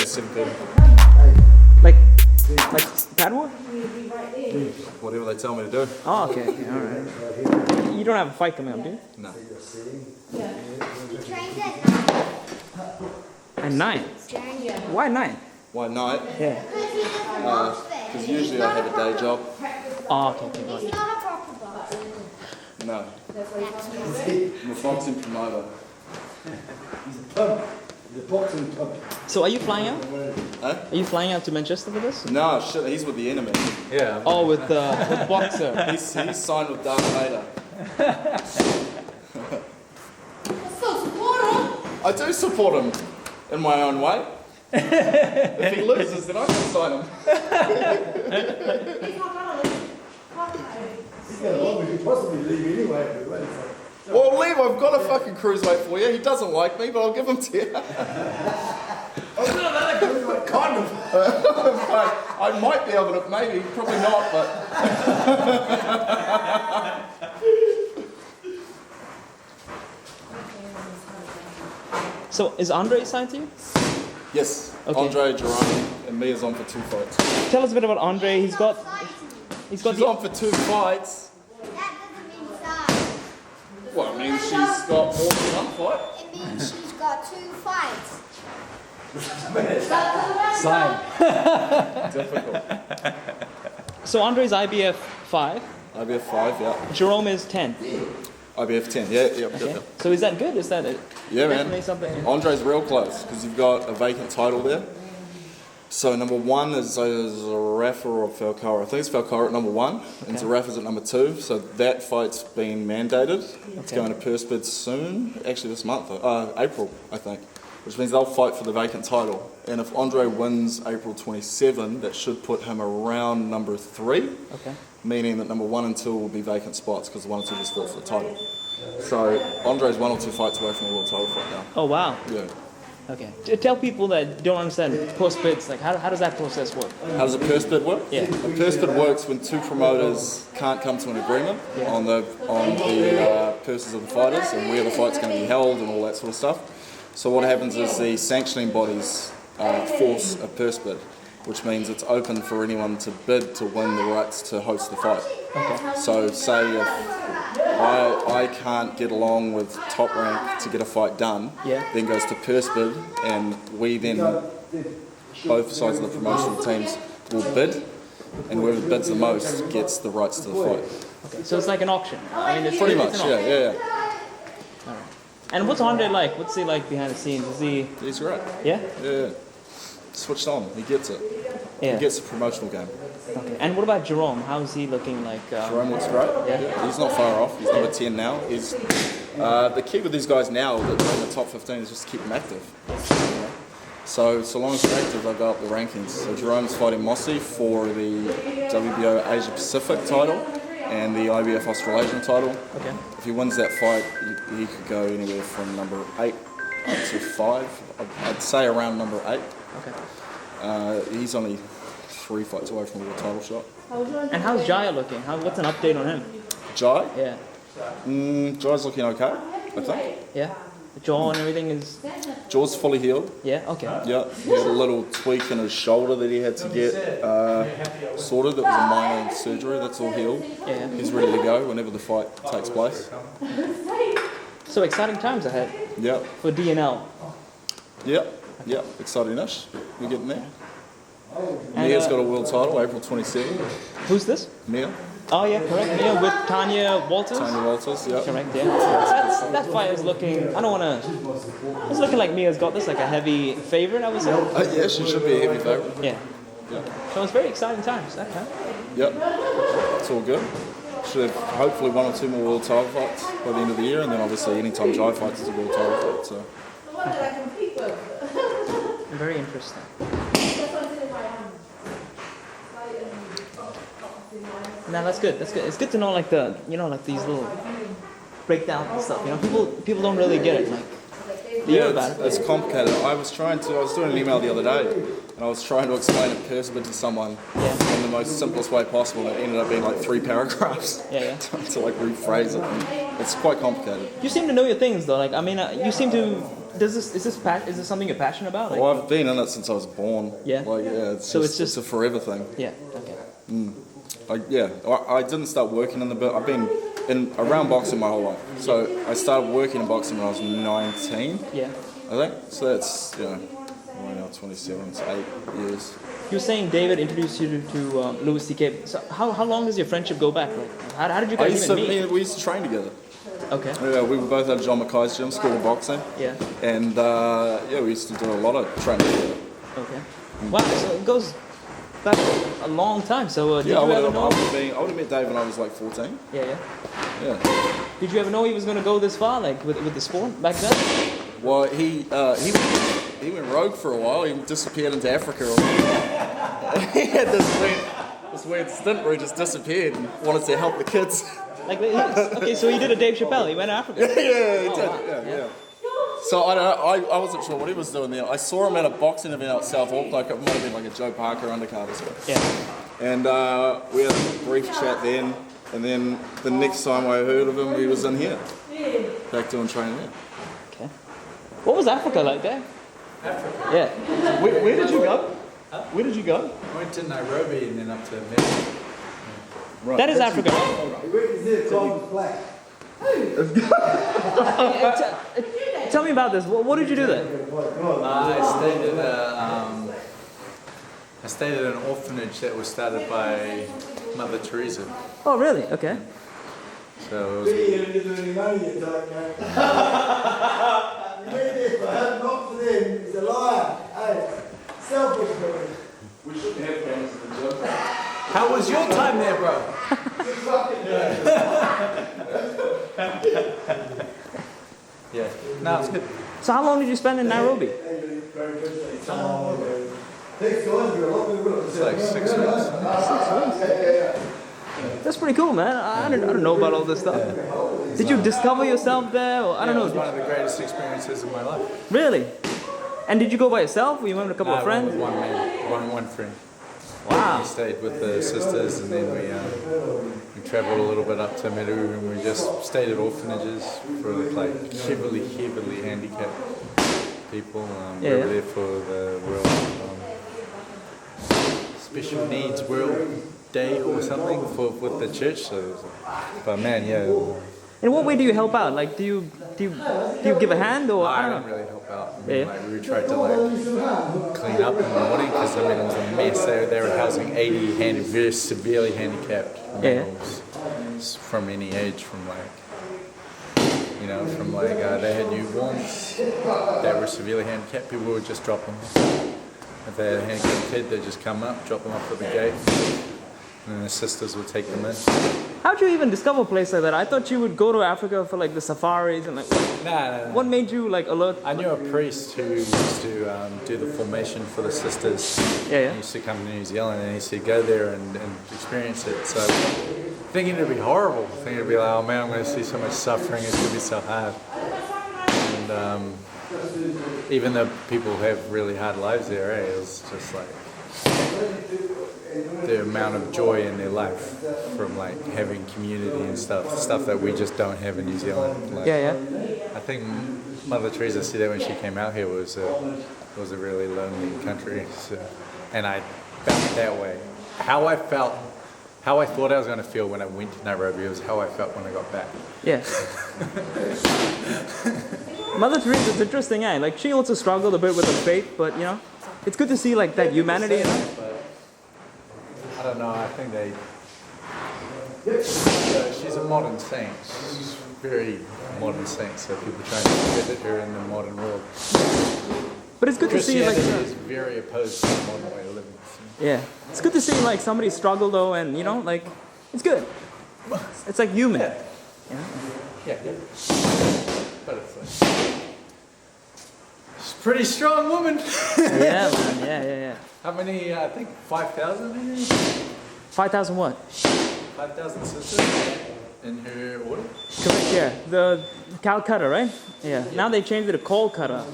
7:30. Like pad war? Whatever they tell me to do. Oh, okay, alright. You don't have a fight coming up, do you? No. At 9? Why 9? Why night? Yeah. Because usually I have a day job. Oh, okay, got it. He's not a proper boxer. No. I'm a boxing promoter. He's a pump. He's a boxing pump. So are you flying out? Huh? Are you flying out to Manchester for this? No, shit, he's with the enemy. Yeah. Oh, with Boxer. He's signed with Darth Vader. So support him. I do support him in my own way. If he loses, then I can sign him. He's not gonna lose. He's going to want me to possibly leave anyway. Well, leave, I've got a fucking cruiserweight for you. He doesn't like me, but I'll give him to you. Kind of. I might be able to, maybe, probably not, but... So is Andre signed to you? Yes, Okay. Andre, Jerome, and me is on for 2 fights. Tell us a bit about Andre. He's got She's on for 2 fights. That doesn't mean size. Well, I mean, she's got more than 1 fight. It means she's got 2 fights. Sign. Difficult. So Andre's IBF 5. IBF 5, yeah. Jerome is 10. IBF 10, yeah, yep, Okay. yep. So is that good? Is that it? Yeah, Definitely man. something. Andre's real close because you've got a vacant title there. So number 1 is Zarafa or Falcao. I think it's Falcao at number 1, and Okay. Zarafa's at number 2. So that fight's been mandated. It's Okay. going to purse bid soon, actually this month, April, I think. Which means they'll fight for the vacant title. And if Andre wins April 27, that should put him around number 3. Okay. Meaning that number 1 and 2 will be vacant spots because 1 and 2 just fought for the title. So Andre's 1 or 2 fights away from a world title fight now. Oh wow. Yeah. Okay. Tell people that don't understand post bids. Like how does that process work? How does a purse bid work? Yeah. A purse bid works when 2 promoters can't come to an agreement on the purses of the fighters and where the fight's going to be held and all that sort of stuff. So what happens is the sanctioning bodies force a purse bid, which means it's open for anyone to bid to win the rights to host the fight. Okay. So say if I can't get along with Top Rank to get a fight done, Yeah. then goes to purse bid, and we then, both sides of the promotional teams will bid, and whoever bids the most gets the rights to the fight. Okay. So it's like an auction. I mean, it's Pretty it's much, an auction. yeah. And what's Andre like? What's he like behind the scenes? Is he? He's great. Yeah. Yeah. Switched on. He gets it. Yeah. He gets the promotional game. Okay. And what about Jerome? How's he looking like? Jerome looks great. Yeah. He's not far off. He's number 10 now. He's the key with these guys now that are in the top 15 is just to keep them active. So long as they're active, they'll go up the rankings. So Jerome's fighting Mossy for the WBO Asia Pacific title and the IBF Australasian title. Okay. If he wins that fight, he could go anywhere from number 8 up to 5. I'd say around number 8. Okay. He's only 3 fights away from a world title shot. And how's Jaya looking? What's an update on him? Jai? Yeah. Jai's looking okay, I think. Yeah. The jaw and everything is. Jaw's fully healed. Yeah. Okay. Yeah, he had a little tweak in his shoulder that he had to get sorted. That was a minor surgery. That's all healed. Yeah. He's ready to go whenever the fight takes place. So exciting times ahead Yep, for D&L. yep, exciting-ish. We're getting there. And, Mia's got a world title, April 27. Who's this? Mia, Oh yeah, correct. Yeah, with Tanya Walters. Tanya Walters, yep. Correct. Yeah. That fight is looking. I don't want to. It's looking like Mia's got this like a heavy favorite. I would say. Yeah, she should be a heavy favourite. Yeah. So it's very exciting times. Okay. Yep, it's all good. Should have hopefully 1 or 2 more world title fights by the end of the year, and then obviously anytime Jai fights is a world title fight. So. Very interesting. No, that's good. That's good. It's good to know like the like these little breakdowns and stuff. People don't really get it. Like they hear about it. It's complicated. I was doing an email the other day, and I was trying to explain a purse bid to someone in the most simplest way possible. And it ended up being like 3 paragraphs. Yeah. to like rephrase it. And it's quite complicated. You seem to know your things though. Like I mean, you seem to is this something you're passionate about? Like, Well, I've been in it since I was born. Yeah? Like, yeah, it's a forever thing. yeah. Okay. I didn't start working in the bit. I've been around boxing my whole life. So I started working in boxing when I was 19, Yeah. I think. So that's, I'm now 27, it's 8 years. You were saying David introduced you to Louis C.K. So how long does your friendship go back? Like, how did you guys even meet? We used to train together. Okay. Yeah, we were both at John Mackay's gym, School of Boxing. Yeah. And we used to do a lot of training together. Okay. Wow. So it goes back a long time. So did you I ever would know? have met Dave when I was like 14. Yeah. Yeah. Did you ever know he was going to go this far, like with the sport back then? Well, he went rogue for a while. He disappeared into Africa. He had this weird stint where he just disappeared and wanted to help the kids. Like, okay, so he did a Dave Chappelle. He went to Africa. Yeah, he did. Wow. Yeah. So I don't know. I wasn't sure what he was doing there. I saw him at a boxing event out South Auckland. Like it might have been like a Joe Parker undercard or something. Yeah. And we had a brief chat then. And then the next time I heard of him, he was in here, back doing training there. Okay. What was Africa like there? Africa. Yeah. Where did you go? Where did you go? I went to Nairobi and then up to America. Right. That is Africa. Tell me about this. What did you do there? I stayed at an orphanage that was started by Mother Theresa. Oh, really? Okay. So it was He's a liar. Hey, selfish boy. We shouldn't have cameras in the gym. How was your time there, bro? Yeah. No, it's good. So how long did you spend in Nairobi? It's like 6 weeks. That's pretty cool, man. I don't know about all this stuff. Did you discover yourself there? Or, I don't It know. was one of the greatest experiences of my life. Really? And did you go by yourself? Or you went with a couple of I friends? went with one man, one friend. Wow. We stayed with the sisters and then we travelled a little bit up to Meru and we just stayed at orphanages for like heavily handicapped people. We were there for the World Special Needs World Day or something with the church. So, but man, yeah. In what way do you help out? Like, do you give a hand or I I don't don't know? really help out. I Yeah. mean, like, we tried to clean up in the morning because I mean it was a mess. They were housing 80 very severely handicapped males from any age, from they had newborns that were severely handicapped. People would just drop them. If they had a handicapped kid, they'd just come up, drop them off at the gate, and then the sisters would take them in. How'd you even discover a place like that? I thought you would go to Africa for like the safaris and like. No. What made you like alert? I knew a priest who used to do the formation for the sisters. Yeah. He used to come to New Zealand and he said go there and experience it. So thinking it'd be horrible, thinking it'd be like, oh man, I'm going to see so much suffering, it's going to be so hard. And even though people have really hard lives there, it was just like the amount of joy in their life from like having community and stuff that we just don't have in New Zealand. Like, I think Mother Theresa said that when she came out here was a really lonely country. So, and I felt that way. How I thought I was going to feel when I went to Nairobi was how I felt when I got back. Yeah. Mother Teresa is interesting, eh? Like she also struggled a bit with her faith, but you know, it's good to see like that humanity. You know? But I don't know. I think she's a modern saint. She's very modern saint. So people try to visit her in the modern world. But it's good to see like. Christianity is very opposed to the modern way of living. Yeah, it's good to see like somebody struggle though, and you know, like it's good. It's like human. Yeah. But it's like she's a pretty strong woman. Yeah, man. Yeah. How many? I think 5,000. 5,000 what? 5,000 sisters in her order. Correct. Yeah, the Calcutta, right? Yeah. Now they changed it to Kolkata.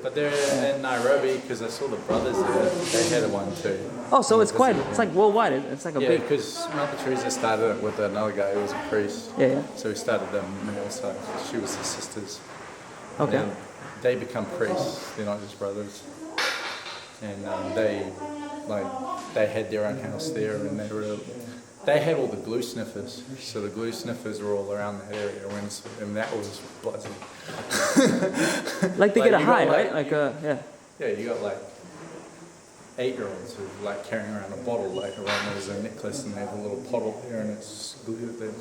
But they're in Nairobi because I saw the brothers there. They had one too. Oh, so it's like worldwide. It's like a Yeah, big. because Mother Theresa started it with another guy who was a priest. Yeah. So we started them also. She was the sisters. Okay. And they become priests. They're not just brothers. And they had their own house there, and they had all the glue sniffers. So the glue sniffers were all around that area, and that was bloody. Like they get a you high, got, right? Like yeah. Yeah, you got like 8-year-olds who like carrying around a bottle like around there as a necklace, and they have a little bottle there, and it's glued there.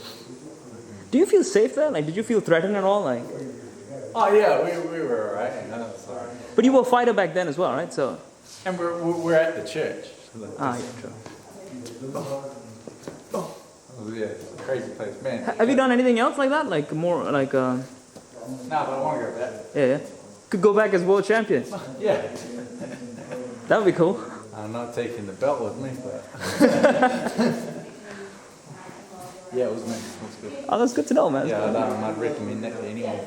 Do you feel safe there? Like, did you feel threatened at all? Like, Oh yeah, we were alright. You know, it's alright. but you were a fighter back then as well, right? So. And we're at the church. Ah, yeah, true. Yeah, it's a crazy place, man. Have you done anything else like that? Like more like Nah, but I want to go back. yeah. Could go back as world champion. Yeah. That would be cool. I'm not taking the belt with me, but yeah, it was nice. It was good. Oh, that's good to know, man. Yeah, I'd recommend that to anyone.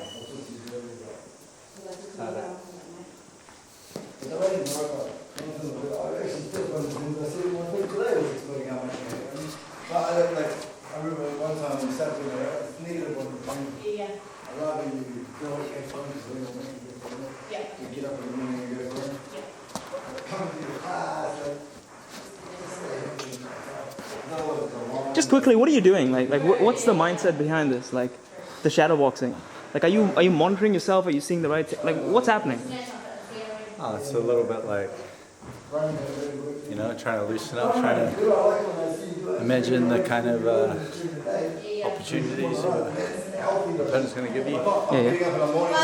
I remember one time we sat with neither one of them. Yeah. I'd rather you go and get fun because they don't make you get fun. Yeah. You get up in the morning and go to work. Come to your class. Just quickly, what are you doing? Like what's the mindset behind this? Like, the shadow boxing. Like, are you monitoring yourself? Are you seeing the right? Like, what's happening? Oh, it's a little bit like, you know, trying to loosen up, trying to imagine the kind of opportunities your opponent's going to give you. Yeah.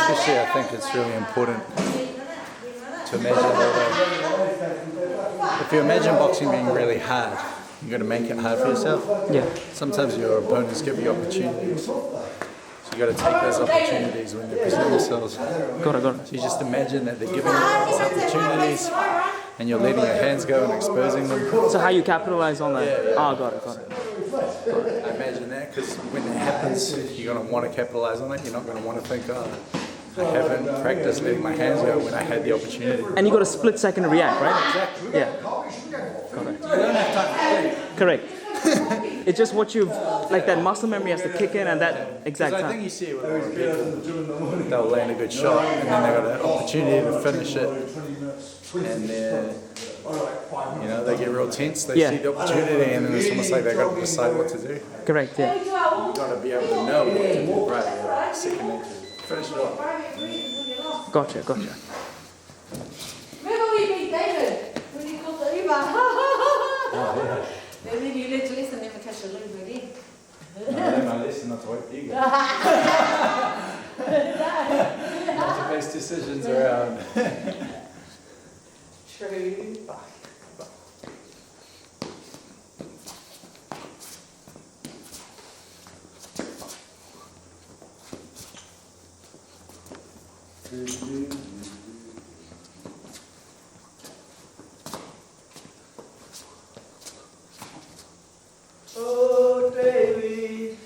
Especially, I think it's really important to imagine that if you imagine boxing being really hard, you got to make it hard for yourself. Yeah. Sometimes your opponents give you opportunities. So you got to take those opportunities when they present themselves. Got it. So you just imagine that they're giving you those opportunities and you're letting your hands go and exposing them. So how you capitalize on that? Yeah. Ah, got it. I imagine that because when it happens, you're going to want to capitalize on it. You're not going to want to think, oh, I haven't practiced letting my hands go when I had the opportunity. And you got a split second to react, right? Exactly. Yeah. You don't have time to think. Correct. It's just what you've, like, that muscle memory has to kick in at that exact Because I think time. you see it with a lot of people. They'll land a good shot and then they've got an opportunity to finish it. And then, you know, they get real tense. They see the opportunity and then it's almost like they've got to decide what to do. Correct, yeah. You've got to be able to know what to do. Right, yeah. Second nature. Finish it off. Gotcha. Remember we beat David when he called the Uber? Then you learn to listen, never catch a Uber again. No, I learned my lesson not to wait for you guys. Not to base decisions around. True. Oh, David.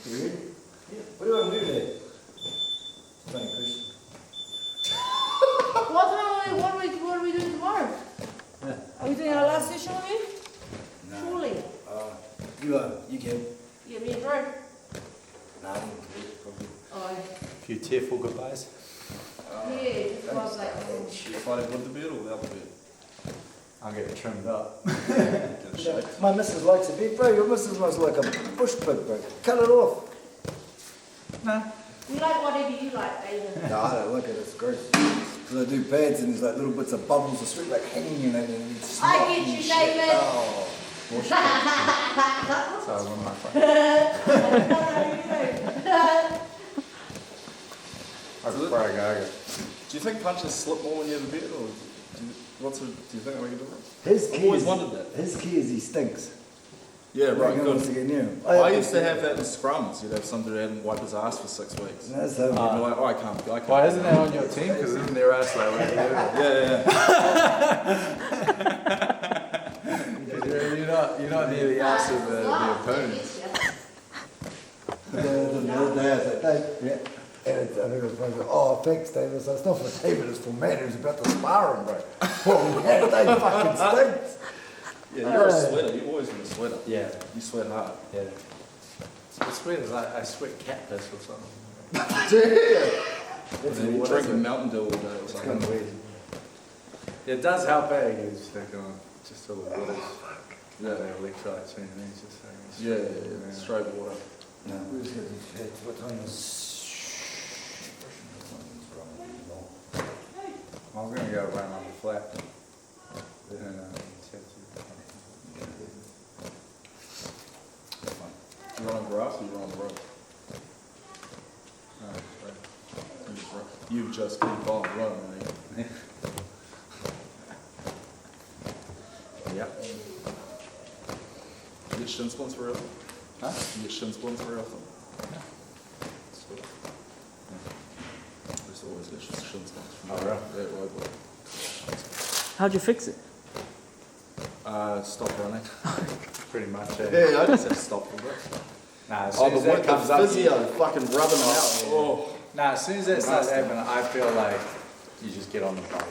What do you want to do there? Thank Christian. What are we doing tomorrow? Are we doing our last session with you? Surely. You can. Yeah, me and Drew. Nah, I don't care, probably. Oh, A few tearful goodbyes. yeah, just was like, Fighting with the beard or without the beard? I'll get it trimmed up. My missus likes a bit, bro. Your missus looks like a bush pig, bro. Cut it off. No. we like whatever you like, David. No, I don't like it. It's gross. Because I do pads and there's like little bits of bubbles of sweat like hanging in it and it's I get you, David. Oh. So I won my fight. Do you think punches slip more when you have a beard, or do you think that make a difference? His I've key always is, wondered that. his key is he stinks. Yeah, right, No one wants to good. get near him. I used to have that in scrums. You'd have some dude who hadn't wiped his ass for 6 weeks. That's how You'd be like, oh, I can't. Why isn't that on your team? Because isn't their ass like right there? Yeah. You're not near the ass of the opponents. the other day I was like, Dave, yeah. And I think it was like, oh, thanks, David. So it's not for David, it's for man who's about to spar him, bro. Oh, man, Dave fucking stinks. Yeah, you're a sweater. You've always been a sweater. Yeah. You sweat hard. Yeah. I sweat is like I sweat cat piss or something. Yeah. Drinking Mountain Dew all day or something. It does help, eh? It's like just all the waters. Yeah, the electrolytes and things. Yeah, straight water. I'm gonna go run on the flat. And, You run on grass or you run on the road? You just keep on running, man. Yep. You get shin splints very often? Huh? You get shin splints very often? Yeah. That's good. I used to always get shin splints from Oh, really? that road work. How'd you fix it? Stop running. Pretty much. Yeah, I just had to stop for a bit. Nah, as soon as the that comes up, physio fucking rubbing them out. Oh. nah, as soon as that starts happening, I feel like you just get on the bike.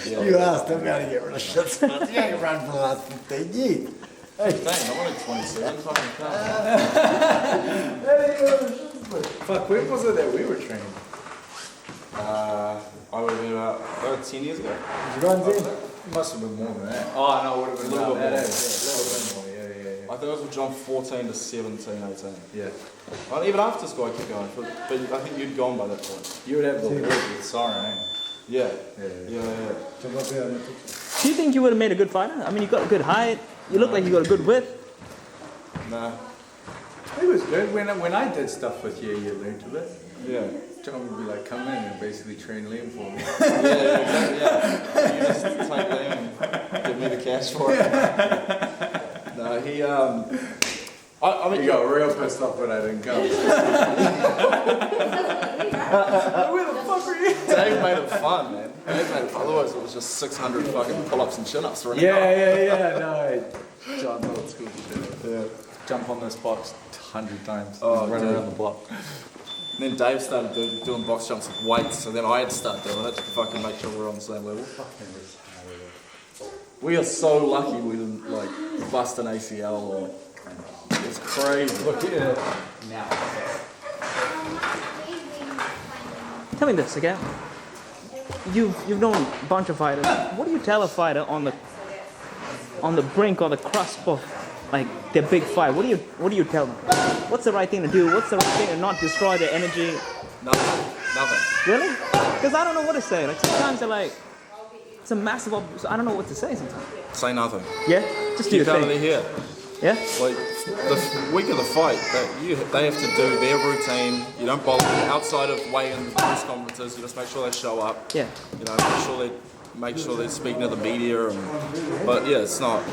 You asked him how to get rid of shit spots. You ain't run for the last 15 years. Hey, dang, I'm only 27. Fucking can't. Fuck, when was it that we were training? I would have been about 10 years ago. Did you run then? It must have been more than that. Oh, no, it would have been A little about bit that. more. Yeah, a little bit more. Yeah. I think I was with John 14 to 17, 18. Yeah. Well, even after school I kept going, but I think you'd gone by that point. You would have the word with Siren, eh? Yeah. Yeah. Do you think you would have made a good fighter? I mean, you got a good height. You look like you got a good width. Nah. It was good. When I did stuff with you, you learned a bit. Yeah. John would be like, come in and basically train Liam for me. Yeah, exactly, yeah. You just take them and give me the cash for it. No, he, I mean, You got real pissed off when I didn't go. where the fuck were you? Dave made it fun, man. Dave made it fun. Otherwise it was just 600 fucking pull-ups and chin-ups for an hour. Yeah. No, John, old school shit. Yeah. Jump on this box 100 times. Oh, run dude. around the block. And then Dave started doing box jumps with weights, so then I had to start doing it to fucking make sure we're on the same level. We are so lucky we didn't like bust an ACL or it's crazy. Look here. Tell me this again. You've known a bunch of fighters. What do you tell a fighter on the brink or the cusp of like their big fight? What do you tell them? What's the right thing to do? What's the right thing to not destroy their energy? Nothing. Really? Because I don't know what to say. Like sometimes they're like, it's a massive. I don't know what to say sometimes. Say nothing. Yeah. Just do your Keep out of thing. their hair. Yeah. Like the week of the fight, they have to do their routine. You don't bother outside of weigh-in press conferences. You just make sure they show up. Yeah. You know, make sure they're speaking to the media. But yeah, it's not.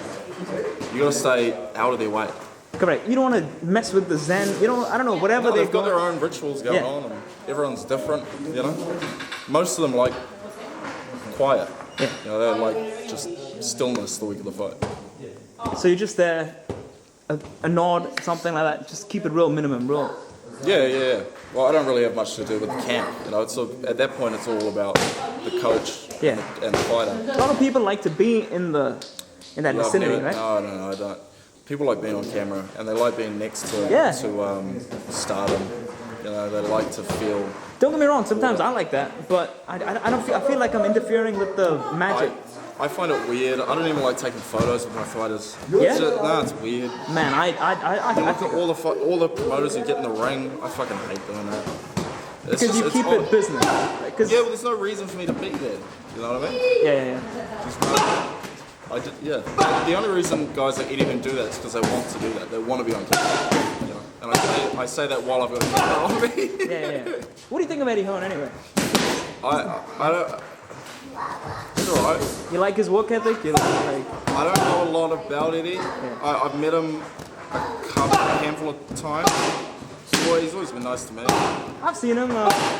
You got to stay out of their way. Correct. You don't want to mess with the Zen. You don't. I don't know. Whatever No, they've they've got their own rituals going on, and everyone's different. You know, most of them like quiet. Yeah. You know, they're like just stillness the week of the fight. So you're just there, a nod, something like that. Just keep it real, minimum, real. Yeah. Well, I don't really have much to do with the camp. You know, it's at that point it's all about the coach Yeah. and the fighter. A lot of people like to be in that vicinity, right? No, I don't. People like being on camera, and they like being next to stardom. You know, they like to feel. Don't get me wrong. Sometimes I like that, but I don't feel. I feel like I'm interfering with the magic. I find it weird. I don't even like taking photos with my fighters. Yeah? It's weird. Man, I Look at all the promoters who get in the ring. I fucking hate doing that. because you keep it business. Cause, Yeah, well, there's no reason for me to be there. You know what I mean? Yeah. The only reason guys like Eddie don't do that is because they want to do that. They want to be on camera. You know? And I say that while I've got a camera on me. Yeah. What do you think of Eddie Hearn anyway? I don't. He's alright. You like his work ethic? You like? I don't know a lot about Eddie. I've met him a handful of times. He's always been nice to me. I've seen him.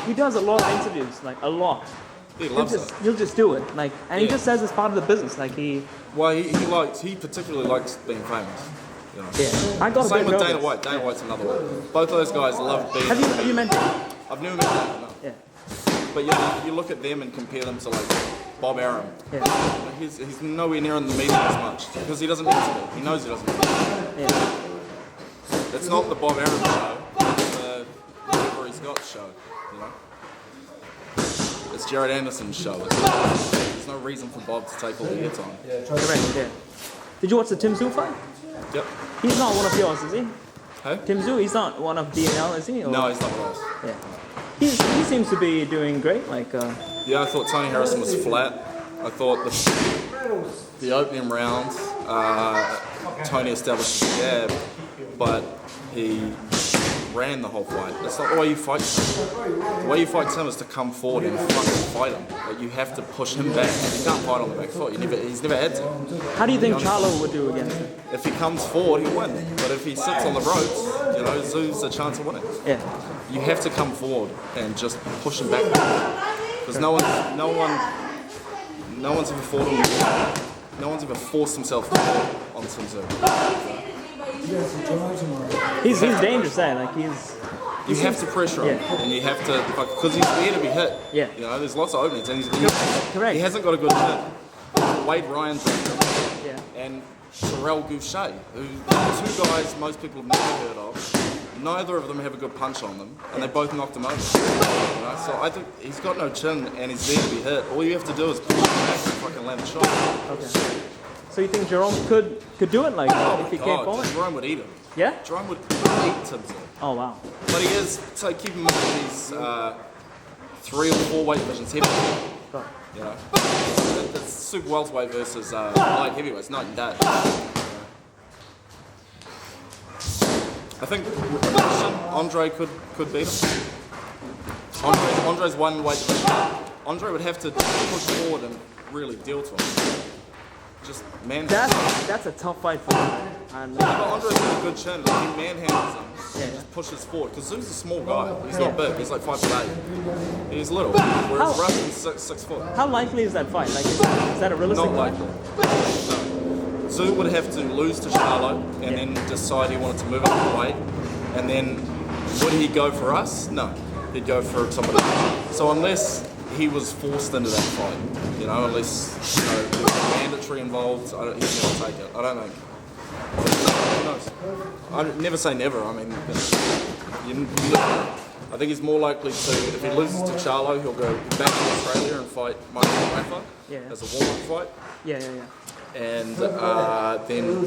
He does a lot of interviews, like a lot. He loves it. He'll just do it, like, and he just says it's part of the business, like he. Well, he particularly likes being famous. You know. Yeah. I got Same a bit with Dana nervous. White. Dana White's another one. Both of those guys love being. Have you met him? I've never met him. No. Yeah. But you look at them and compare them to like Bob Arum. Yeah. He's nowhere near in the media as much because he doesn't need to be. He knows he doesn't need to be. Yeah. It's not the Bob Arum show. It's the whatever he's got show. You know. it's Jared Anderson's show. There's no reason for Bob to take all the airtime. Correct, yeah. Did you watch the Tim Tszyu fight? Yep. He's not one of yours, is he? Hey? Tim Tszyu, he's not one of D&L, is he? Or? No, he's not close. Yeah. He seems to be doing great. Like. Yeah, I thought Tony Harrison was flat. I thought the opening round, Tony established his jab, but he ran the whole fight. That's not the way you fight Tim. The way you fight Tim is to come forward and fucking fight him. Like, you have to push him back. You can't fight on the back foot. He's never had to. How do you think Charlo would do against him? If he comes forward, he'll win. But if he sits on the ropes, you know, Zoo's a chance of winning. Yeah. You have to come forward and just push him back. Because no one's ever fought him. No one's ever forced himself forward on Tim Tszyu. He's dangerous, eh? Like You have to pressure him, and you have to, because he's there to be hit. Yeah. You know, there's lots of openings, and Correct. he hasn't got a good hit. Wade Ryan's Yeah. and Terrell Goucher, who two guys most people have never heard of. Neither of them have a good punch on them, and they both knocked him over. You know? So I think he's got no chin, and he's there to be hit. All you have to do is push him back and fucking land a shot. Okay. So you think Jerome could do it, like if he came forward? Jerome would eat him. Yeah. Jerome would eat Tim Tszyu. Oh wow. But he is, so keep in mind he's 3 or 4 weight divisions heavy. Oh. You know, it's super welterweight versus light heavyweights, night and day. I think Andre could beat him. Andre's 1 weight division. Andre would have to push forward and really deal to him. Just manhandle him. That's a tough fight for him. And But Andre's got a good chin, but he manhandles him. Yeah. Just pushes forward. Because Zoo's a small guy. He's not big. He's like 5'8". He's little. Whereas Russian's 6 foot. how likely is that fight? Like, is that a realistic Not fight? likely. No. Zoo would have to lose to Charlo and then decide he wanted to move up the weight. And then would he go for us? No. He'd go for somebody else. So unless he was forced into that fight, you know, unless there was mandatory involved, he'd never take it. I don't think. Who knows? I never say never. I mean, I think he's more likely to, if he loses to Charlo, he'll go back to Australia and fight Mike Rafa as a warm-up fight. Yeah. And then